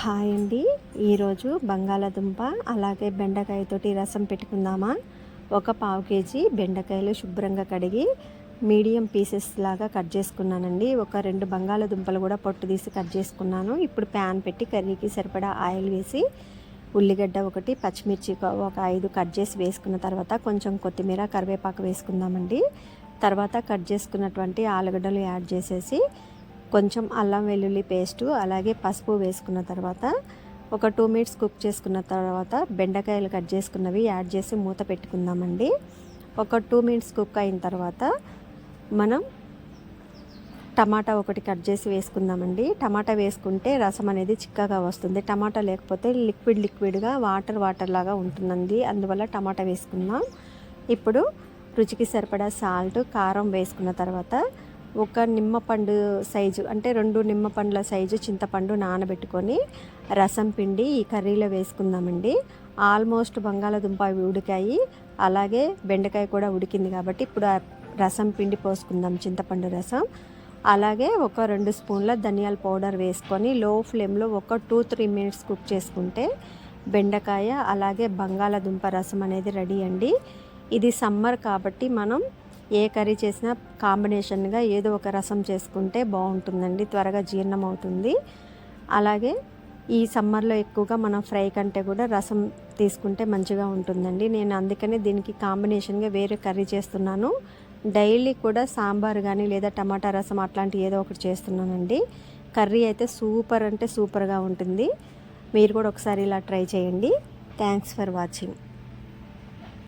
Hi అండి. ఈరోజు బంగాళాదుంప అలాగే బెండకాయతోటి రసం పెట్టుకుందామా. ఒక పావు కేజీ బెండకాయలు శుభ్రంగా కడిగి మీడియం పీసెస్ లాగా కట్ చేసుకున్నానండి. ఒక 2 బంగాళాదుంపలు కూడా పొట్టు తీసి కట్ చేసుకున్నాను. ఇప్పుడు ప్యాన్ పెట్టి కర్రీకి సరిపడా ఆయిల్ వేసి ఉల్లిగడ్డ ఒకటి, పచ్చిమిర్చి ఒక 5 కట్ చేసి వేసుకున్న తర్వాత కొంచెం కొత్తిమీర, కరివేపాకు వేసుకుందామండి. తర్వాత కట్ చేసుకున్నటువంటి ఆలుగడ్డలు యాడ్ చేసేసి కొంచెం అల్లం వెల్లుల్లి పేస్టు అలాగే పసుపు వేసుకున్న తర్వాత ఒక 2 మినిట్స్ కుక్ చేసుకున్న తర్వాత బెండకాయలు కట్ చేసుకున్నవి యాడ్ చేసి మూత పెట్టుకుందామండి. ఒక 2 మినిట్స్ కుక్ అయిన తర్వాత మనం టమాటా ఒకటి కట్ చేసి వేసుకుందామండి. టమాటా వేసుకుంటే రసం అనేది చిక్కగా వస్తుంది. టమాటా లేకపోతే లిక్విడ్గా వాటర్ లాగా ఉంటుందండి. అందువల్ల టమాటా వేసుకుందాం. ఇప్పుడు రుచికి సరిపడా సాల్ట్, కారం వేసుకున్న తర్వాత ఒక నిమ్మపండు సైజు అంటే 2 నిమ్మపండ్ల సైజు చింతపండు నానబెట్టుకొని రసం పిండి ఈ కర్రీలో వేసుకుందామండి. ఆల్మోస్ట్ బంగాళాదుంప అవి ఉడికాయి, అలాగే బెండకాయ కూడా ఉడికింది కాబట్టి ఇప్పుడు ఆ రసం పిండి పోసుకుందాం, చింతపండు రసం. అలాగే ఒక 2 స్పూన్ల ధనియాల పౌడర్ వేసుకొని లో ఫ్లేమ్లో ఒక 2-3 మినిట్స్ కుక్ చేసుకుంటే బెండకాయ అలాగే బంగాళాదుంప రసం అనేది రెడీ అండి. ఇది సమ్మర్ కాబట్టి మనం ఏ కర్రీ చేసినా కాంబినేషన్గా ఏదో ఒక రసం చేసుకుంటే బాగుంటుందండి, త్వరగా జీర్ణం అవుతుంది. అలాగే ఈ సమ్మర్లో ఎక్కువగా మనం ఫ్రై కంటే కూడా రసం తీసుకుంటే మంచిగా ఉంటుందండి. నేను అందుకనే దీనికి కాంబినేషన్గా వేరే కర్రీ చేస్తున్నాను. డైలీ కూడా సాంబార్ కానీ లేదా టమాటా రసం అట్లాంటి ఏదో ఒకటి చేస్తున్నానండి. కర్రీ అయితే సూపర్ అంటే సూపర్గా ఉంటుంది. మీరు కూడా ఒకసారి ఇలా ట్రై చేయండి. Thanks for watching.